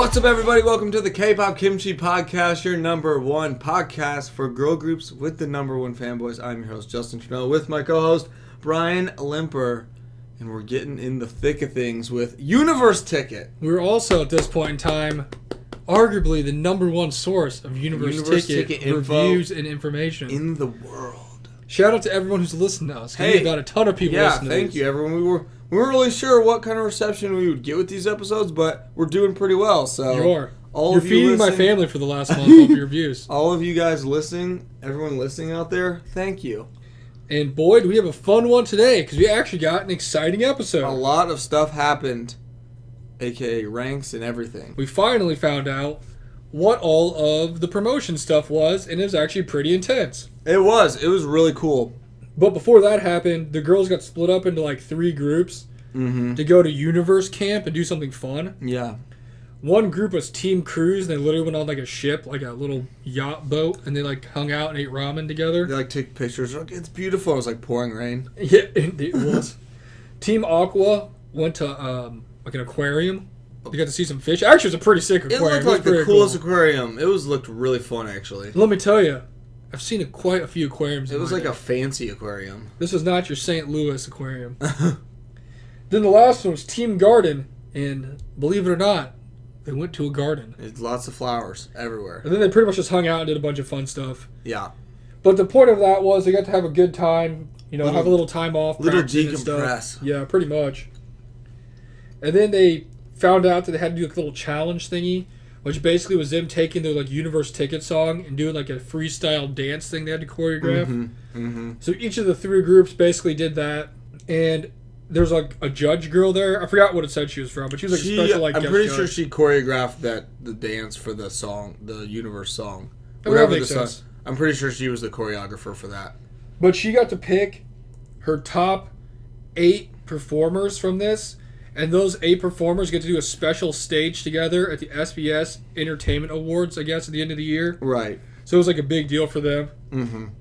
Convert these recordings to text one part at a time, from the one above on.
What's up, everybody? Welcome to the K-Pop Kimchi Podcast, your number one podcast for girl groups with the number one fanboys. I'm your host, Justin Trudeau, with my co-host, Brian Limper. And we're getting in the thick of things with Universe Ticket. We're also, at this point in time, arguably the number one source of Universe Ticket reviews and information in the world. Shout out to everyone who's listened to us. Hey, we got a ton of people listening to thank you, everyone. We weren't really sure what kind of reception we would get with these episodes, but we're doing pretty well. So you are. You're feeding my family for the last month of your reviews. All of you guys listening, everyone listening out there, thank you. And boy, do we have a fun one today, because we actually got an exciting episode. A lot of stuff happened, aka ranks and everything. We finally found out what all of the promotion stuff was, and it was actually pretty intense. It was really cool. But before that happened, the girls got split up into like 3 groups to go to Universe Camp and do something fun. Yeah. One group was Team Cruise, and they literally went on like a ship, like a little yacht boat, and they like hung out and ate ramen together. They like took pictures. Like, it's beautiful. It was like pouring rain. Yeah, it was. Team Aqua went to like an aquarium. They got to see some fish. Actually, it was a pretty sick aquarium. It looked like the coolest aquarium. It looked really fun, actually. Let me tell you, I've seen quite a few aquariums. It was like a fancy aquarium. This was not your St. Louis aquarium. Then the last one was Team Garden, and believe it or not, they went to a garden. There's lots of flowers everywhere. And then they pretty much just hung out and did a bunch of fun stuff. Yeah. But the point of that was they got to have a good time, have a little time off. Little decompress. Yeah, pretty much. And then they found out that they had to do a little challenge thingy, which basically was them taking their like Universe Ticket song and doing like a freestyle dance thing they had to choreograph. So each of the 3 groups basically did that, and there's like a judge girl there. I forgot what it said she was from, but she was like a special like. I'm pretty sure she choreographed the dance for the song, the Universe song. Whatever makes sense. I'm pretty sure she was the choreographer for that. But she got to pick her top 8 performers from this. And those 8 performers get to do a special stage together at the SBS Entertainment Awards, I guess, at the end of the year. Right. So it was like a big deal for them.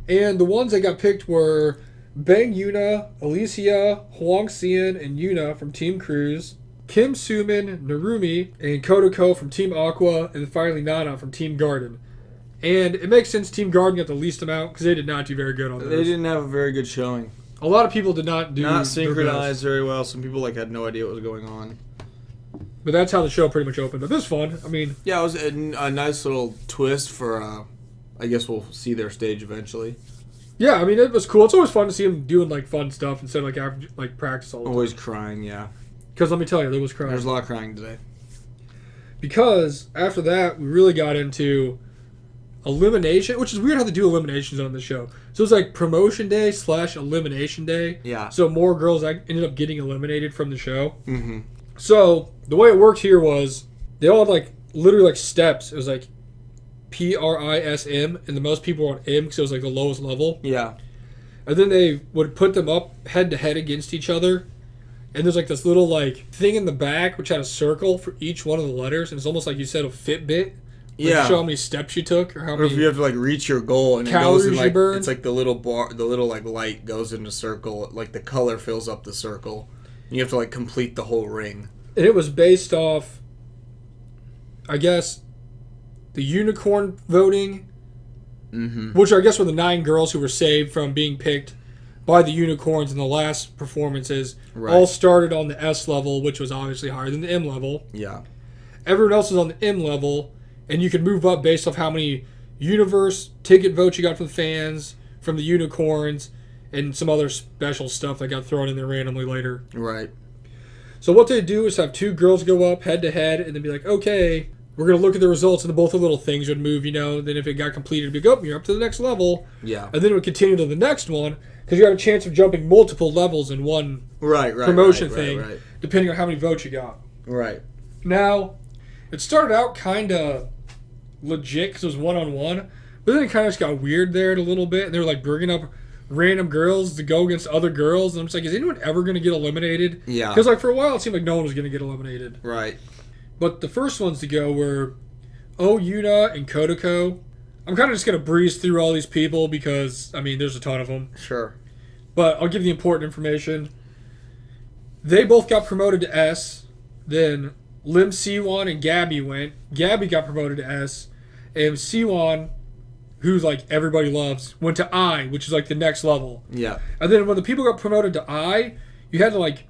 And the ones that got picked were Bang Yuna, Alicia, Hwang Seon, and Yuna from Team Cruise, Kim Sumin, Narumi, and Kodako from Team Aqua, and finally Nana from Team Garden. And it makes sense Team Garden got the least amount because they did not do very good on this. They didn't have a very good showing. A lot of people did not do not synchronized very well. Some people had no idea what was going on. But that's how the show pretty much opened. But this was fun. I mean, yeah, it was a nice little twist for. I guess we'll see their stage eventually. Yeah, I mean it was cool. It's always fun to see them doing like fun stuff instead of like practice all the time. Always crying, yeah. Because let me tell you, there was crying. There's a lot of crying today. Because after that, we really got into elimination, which is weird how they do eliminations on the show. So it was like promotion day / elimination day. Yeah. So more girls ended up getting eliminated from the show. So the way it worked here was they all had like literally like steps. It was like PRISM, and the most people were on M because it was like the lowest level. Yeah. And then they would put them up head to head against each other. And there's like this little like thing in the back which had a circle for each one of the letters, and it's almost like you said a Fitbit. Yeah. Show how many steps you took or how many. Or if you have to like reach your goal and calories it goes in, like, you burn. it's like the little bar, the little like light goes in a circle, like the color fills up the circle. And you have to like complete the whole ring. And it was based off, I guess, the unicorn voting, which I guess were the 9 girls who were saved from being picked by the unicorns in the last performances. Right. All started on the S level, which was obviously higher than the M level. Yeah. Everyone else was on the M level, and you could move up based off how many Universe Ticket votes you got from the fans, from the unicorns, and some other special stuff that got thrown in there randomly later. Right. So what they do is have 2 girls go up head to head, and then be like, okay, we're going to look at the results, and both the little things would move, Then if it got completed, it'd be, oh, you're up to the next level. Yeah. And then it would continue to the next one, because you have a chance of jumping multiple levels in one promotion thing, depending on how many votes you got. Right. Now, it started out kind of legit because it was one-on-one, but then it kind of just got weird there a little bit, and they were like bringing up random girls to go against other girls, and I'm just like, is anyone ever going to get eliminated? Yeah. Because like for a while, it seemed like no one was going to get eliminated. Right. But the first ones to go were Yuna and Kodako. I'm kind of just going to breeze through all these people because, I mean, there's a ton of them. Sure. But I'll give you the important information. They both got promoted to S. Then Lim Siwon and Gabby went. Gabby got promoted to S, and Siwon, who's like everybody loves, went to I, which is like the next level. Yeah. And then when the people got promoted to I, you had to like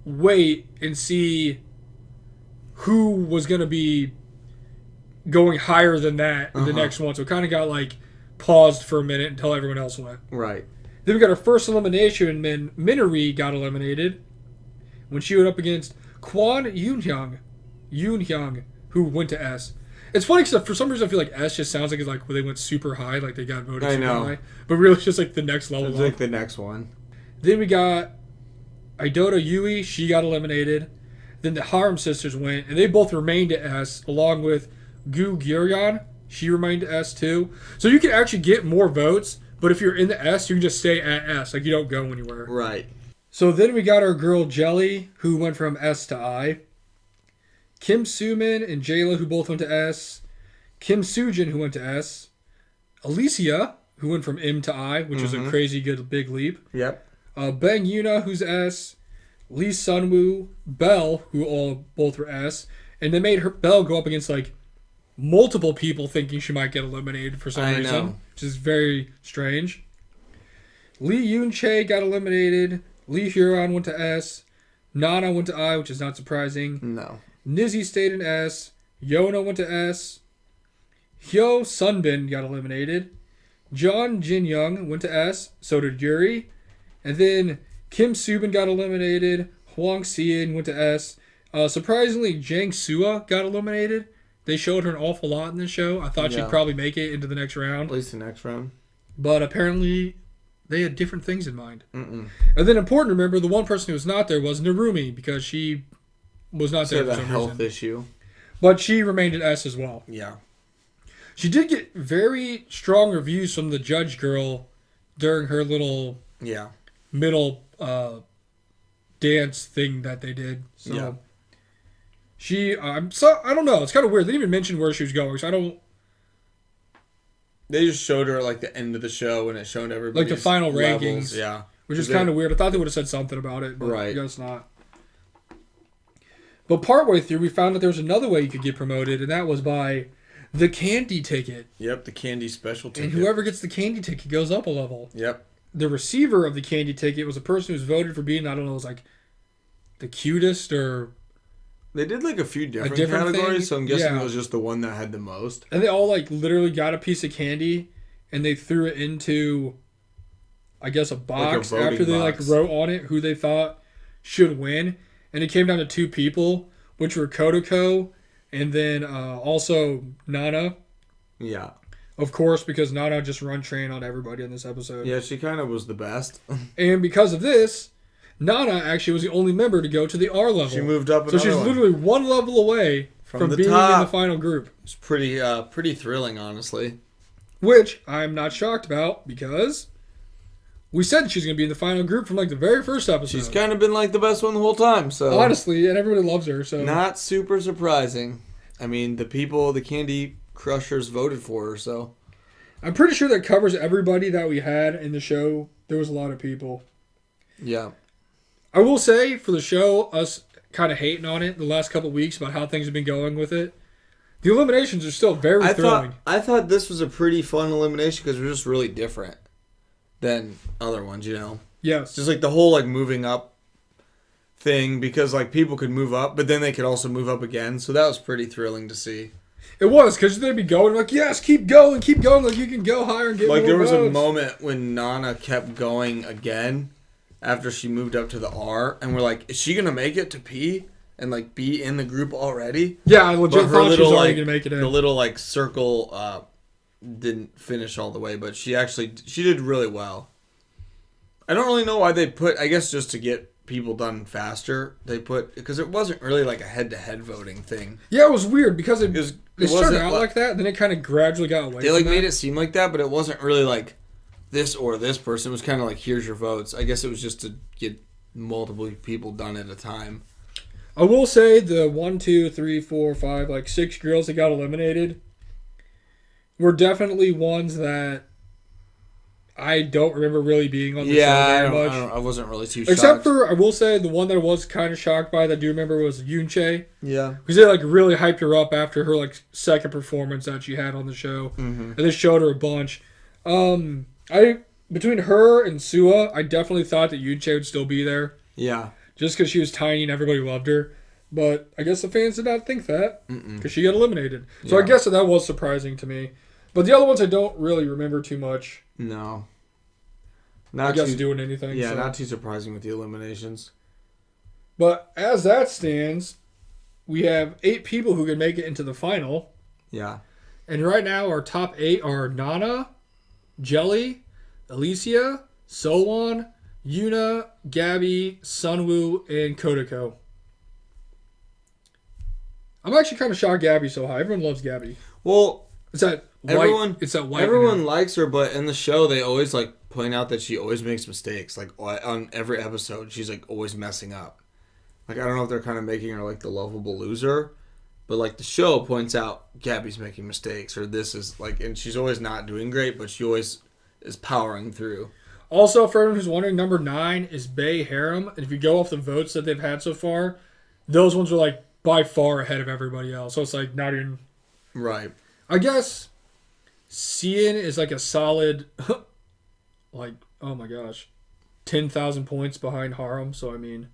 wait and see who was going to be going higher than that in the next one. So it kind of got like paused for a minute until everyone else went. Right. Then we got our first elimination, and Minori got eliminated when she went up against Kwon Yoonhyung, who went to S. It's funny because for some reason I feel like S just sounds like it's like when they went super high, like they got voted super high. But really it's just like the next level. It's like the next one. Then we got Idota Yui, she got eliminated. Then the Harem sisters went, and they both remained at S, along with Gu Gyuryeon. She remained at S too. So you can actually get more votes, but if you're in the S, you can just stay at S. Like you don't go anywhere. Right. So then we got our girl Jelly, who went from S to I. Kim Soomin and Jayla, who both went to S. Kim Soojin, who went to S. Alicia, who went from M to I, which is a crazy good big leap. Yep. Bang Yuna, who's S. Lee Sunwoo, Belle, who both were S. And they made her Belle go up against like multiple people thinking she might get eliminated for some reason, which is very strange. Lee Yoon-chae got eliminated. Lee Huron went to S. Nana went to I, which is not surprising. No. Nizzy stayed in S. Yona went to S. Hyo Sunbin got eliminated. John Jin Young went to S. So did Yuri. And then Kim Subin got eliminated. Hwang Sein went to S. Surprisingly, Jang Sua got eliminated. They showed her an awful lot in this show. I thought she'd probably make it into the next round. At least the next round. But apparently, they had different things in mind. And then important to remember, the one person who was not there was Narumi, because she was not there for some health reason. issue. But she remained at S as well. Yeah. She did get very strong reviews from the judge girl during her little middle dance thing that they did. So she, I don't know. It's kind of weird. They didn't even mention where she was going. So I don't. They just showed her at like the end of the show, and it showed everybody like the final levels. rankings. Yeah. Which is kind of weird. I thought they would have said something about it, but right. I guess not. But partway through, we found that there was another way you could get promoted, and that was by the candy ticket. Yep, the candy special ticket. And whoever gets the candy ticket goes up a level. Yep. The receiver of the candy ticket was a person who's voted for being, I don't know, it was like the cutest or... They did like a few different categories, thing. So I'm guessing it was just the one that had the most. And they all like literally got a piece of candy, and they threw it into, I guess, a box like after they like wrote on it who they thought should win. And it came down to two people, which were Kodako and then also Nana. Yeah. Of course, because Nana just run train on everybody in this episode. Yeah, she kind of was the best. And because of this, Nana actually was the only member to go to the R level. She moved up so she's literally one level away from being top. in the final group. It's pretty thrilling, honestly. Which I'm not shocked about, because we said she's going to be in the final group from like the very first episode. She's kind of been like the best one the whole time. So honestly, and everybody loves her. So not super surprising. I mean, the Candy Crushers voted for her, so I'm pretty sure that covers everybody that we had in the show. There was a lot of people. Yeah. I will say, for the show, us kind of hating on it the last couple of weeks about how things have been going with it, the eliminations are still very thrilling. I thought this was a pretty fun elimination because it was just really different than other ones, you know? Yes. Just like the whole like moving up thing, because like people could move up, but then they could also move up again. So that was pretty thrilling to see. It was, because they'd be going like, yes, keep going, like you can go higher and get more Like there was votes. a moment when Nana kept going again after she moved up to the R, and we're like, is she going to make it to P and like be in the group already? Yeah, I legit thought she was already like, going to make it in. The little like circle didn't finish all the way, but she did really well. I don't really know why they put, I guess just to get people done faster, because it wasn't really like a head-to-head voting thing. Yeah, it was weird because it started out like, like that, then it kind of gradually got away. They like made it seem like that, but it wasn't really like this or this person. It was kind of like, here's your votes. I guess it was just to get multiple people done at a time. I will say the 1, 2, 3, 4, 5, like 6 girls that got eliminated were definitely ones that I don't remember really being on the Yeah, show very much. I wasn't really too shocked. Except for, I will say, the one that I was kind of shocked by that I do remember was Yoonchae. Yeah. Because they like really hyped her up after her like second performance that she had on the show. Mm-hmm. And they showed her a bunch. Between her and Sua, I definitely thought that Yoonchae would still be there. Yeah. Just because she was tiny and everybody loved her. But I guess the fans did not think that. Because she got eliminated. So I guess that was surprising to me. But the other ones I don't really remember too much. No. I guess doing anything. Yeah, so. not too surprising with the eliminations. But as that stands, we have 8 people who can make it into the final. Yeah. And right now our top 8 are Nana, Jelly, Alicia, Sowon, Yuna, Gabby, Sunwoo, and Kodako. I'm actually kind of shocked Gabby's so high. Everyone loves Gabby. Well, It's that everyone, white. It's that white. everyone likes her, but in the show they always like point out that she always makes mistakes. Like on every episode, she's like always messing up. Like I don't know if they're kind of making her like the lovable loser, but like the show points out Gabby's making mistakes or this is like, and she's always not doing great, but she always is powering through. Also, for everyone who's wondering, number 9 is Bae Harem. And if you go off the votes that they've had so far, those ones are like by far ahead of everybody else. So it's like not even Right. I guess Cian is like a solid, like, oh my gosh, 10,000 points behind Harem. So, I mean,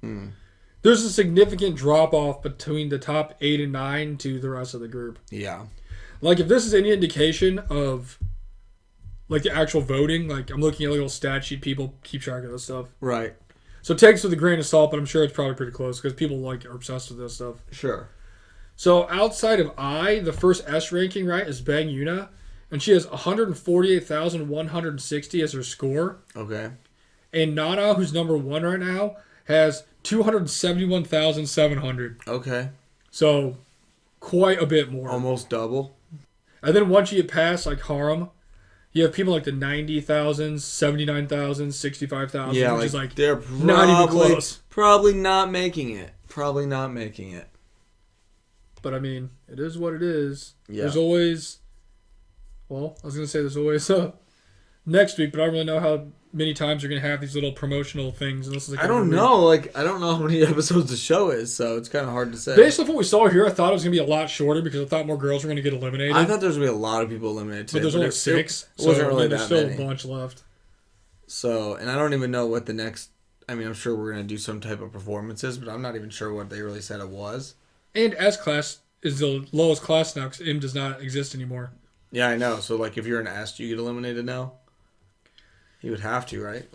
there's a significant drop off between the top 8 and 9 to the rest of the group. Yeah. Like, if this is any indication of, like, the actual voting, like, I'm looking at a little stat sheet, people keep track of this stuff. Right. So, take this with a grain of salt, but I'm sure it's probably pretty close because people, like, are obsessed with this stuff. Sure. So outside of the first S ranking, right, is Bang Yuna, and she has 148,160 as her score. Okay. And Nana, who's number 1 right now, has 271,700. Okay. So quite a bit more. Almost double. And then once you get past like Harem, you have people like the 90,000, 79,000, 65,000, Yeah, which like is like they're not even close. Probably not making it. But I mean, it is what it is. Yeah. There's always, well, I was going to say there's always next week, but I don't really know how many times you're going to have these little promotional things. And this is like I don't know. Like, I don't know how many episodes the show is, so it's kind of hard to say. Based off what we saw here, I thought it was going to be a lot shorter because I thought more girls were going to get eliminated. I thought there was going to be a lot of people eliminated today. But there's only 6. It wasn't really there's that still many. a bunch left. So, and I don't even know what the next... I mean, I'm sure we're going to do some type of performances, but I'm not even sure what they really said it was. And S-Class is the lowest class now because M does not exist anymore. Yeah, I know. So, like, if you're an S, do you get eliminated now? You would have to, right?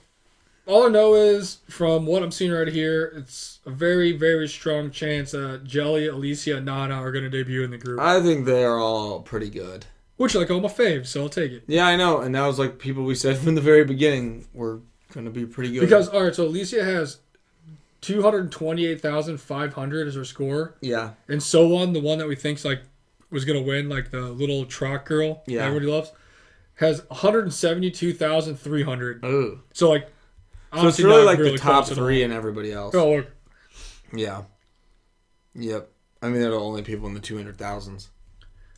All I know is, from what I'm seeing right here, it's a very, very strong chance that Jelly, Alicia, and Nana are going to debut in the group. I think they are all pretty good. Which are like all my faves, so I'll take it. Yeah, I know. And that was like people we said from the very beginning were going to be pretty good. Because, alright, so Alicia has 228,500 as her score. Yeah. And Sowon, the one that we think's like was going to win, like the little truck girl that everybody loves, has 172,300. Ooh. So, like, so it's really like the top 3 and everybody else. Oh, look. Yeah. Yep. I mean, they're the only people in the 200,000s.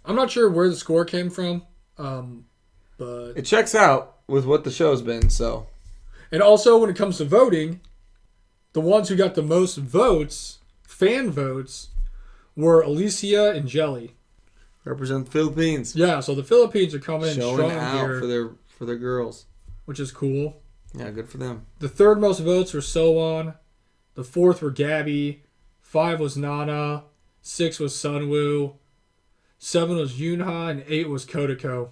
I'm not sure where the score came from, but... It checks out with what the show's been, so... And also, when it comes to voting, the ones who got the most votes, fan votes, were Alicia and Jelly. Represent the Philippines. Yeah, so the Philippines are coming in Showing strong out here, for their girls. which is cool. Yeah, good for them. The third most votes were Sowon. The fourth were Gabby. 5 was Nana. 6 was Sunwoo. 7 was Yoonha. And 8 was Kodako.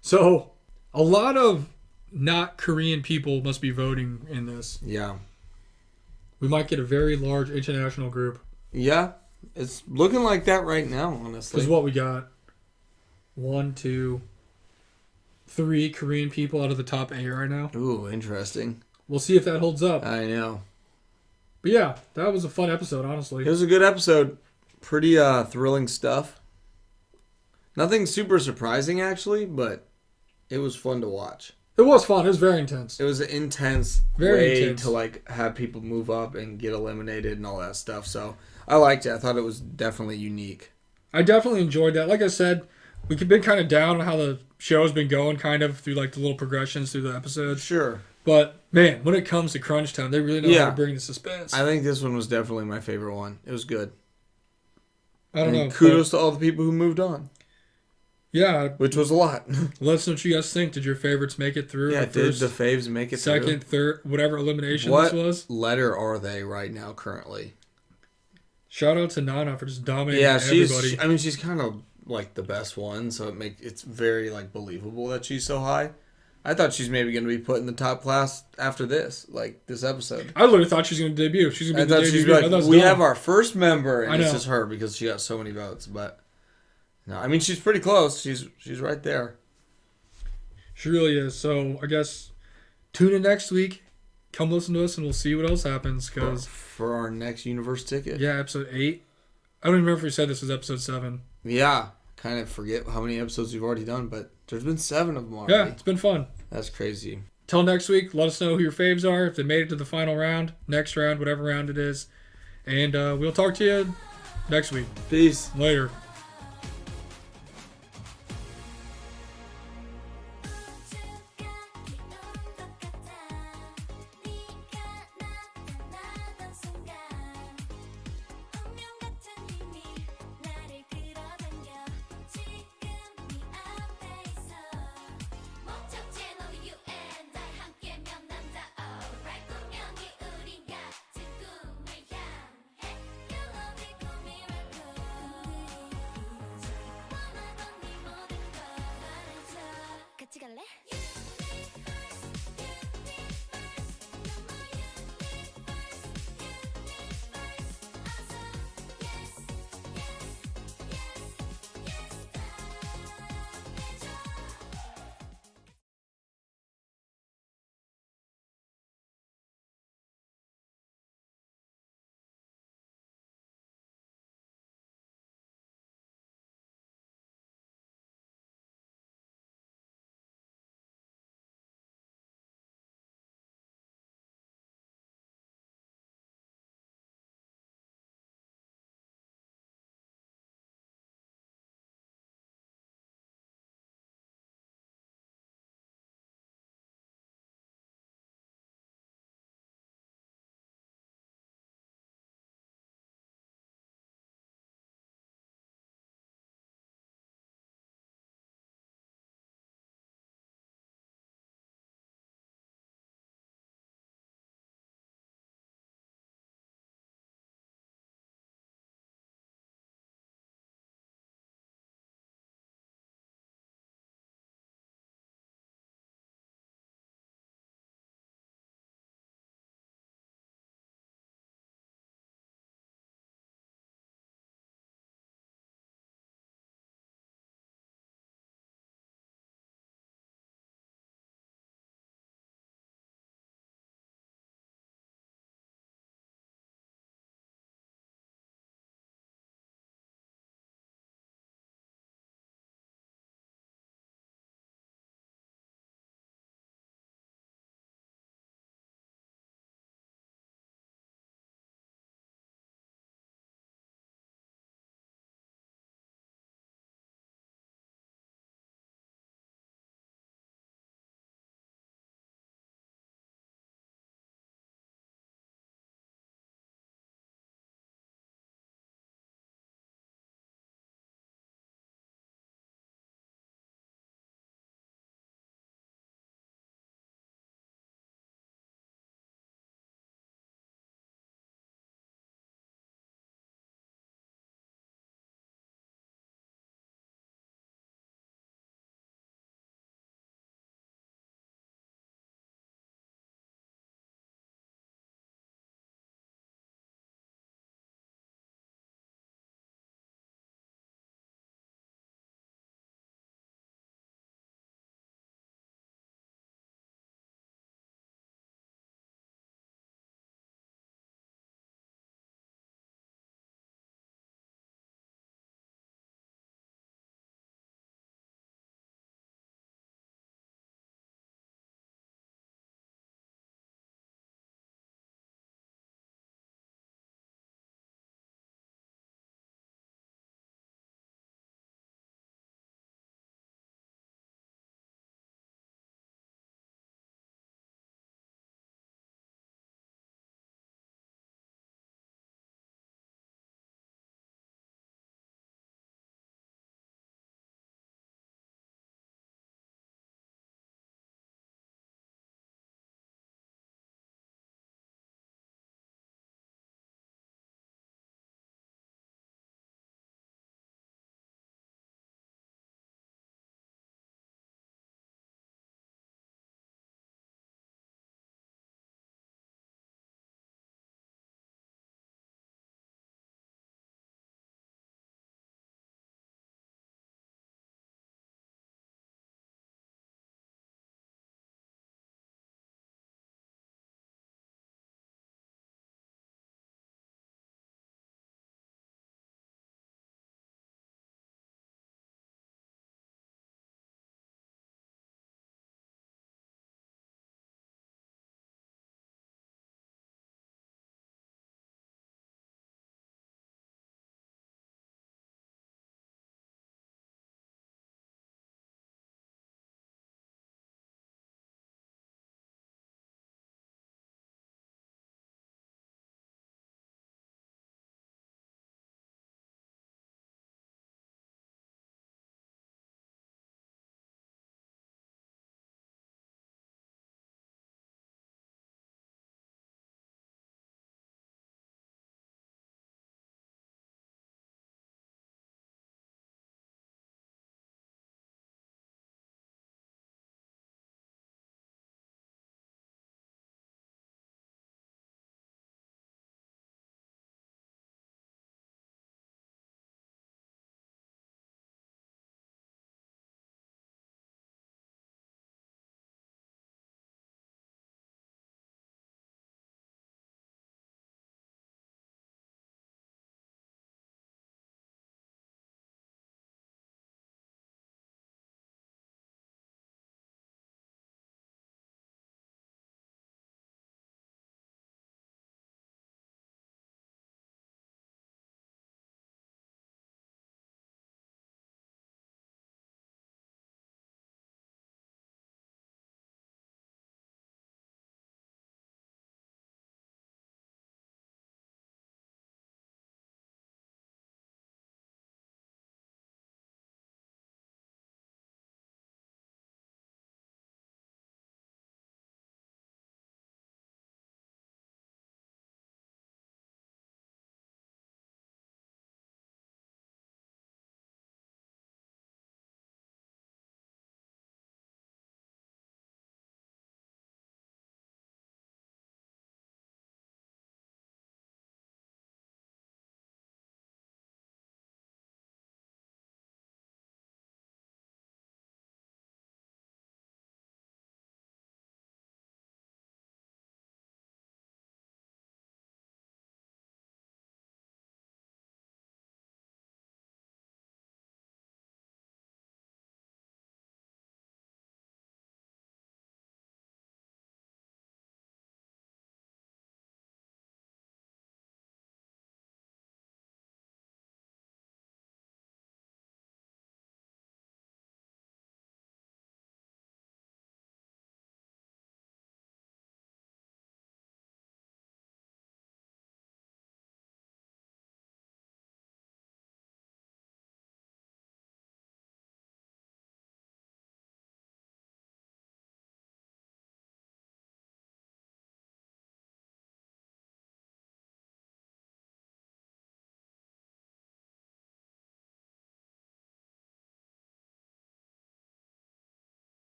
So, a lot of not Korean people must be voting in this. Yeah. We might get a very large international group. Yeah. It's looking like that right now, honestly. This is what we got. 1, 2, 3 Korean people out of the top 8 right now. Ooh, interesting. We'll see if that holds up. I know. But yeah, that was a fun episode, honestly. It was a good episode. Pretty thrilling stuff. Nothing super surprising, actually, but it was fun to watch. It was fun. It was very intense. It was an intense Very way intense. to like have people move up and get eliminated and all that stuff. So I liked it. I thought it was definitely unique. I definitely enjoyed that. Like I said, we've been kind of down on how the show's been going kind of through like the little progressions through the episodes. Sure. But man, when it comes to crunch time, they really know how to bring the suspense. I think this one was definitely my favorite one. It was good. I don't know. Kudos to all the people who moved on. Yeah. Which was a lot. Let us know what you guys think. Did your favorites make it through? Yeah, did the faves make it through? Second, third, whatever elimination this was? What letter are they right now currently? Shout out to Nana for just dominating everybody. I mean, she's kind of like the best one, so it's very like believable that she's so high. I thought she's maybe going to be put in the top class after this episode. I literally thought she was going to debut. She's going to be the debut. Like, we have our first member, and it's know. just her because she got so many votes. But no, I mean she's pretty close. She's right there. She really is. So I guess tune in next week. Come listen to us, and we'll see what else happens. For our next universe ticket. Yeah, episode 8. I don't even remember if we said this was episode 7. Yeah, kind of forget how many episodes we've already done, but there's been 7 of them already. Yeah, it's been fun. That's crazy. Till next week, let us know who your faves are, if they made it to the final round, next round, whatever round it is. And we'll talk to you next week. Peace. Later.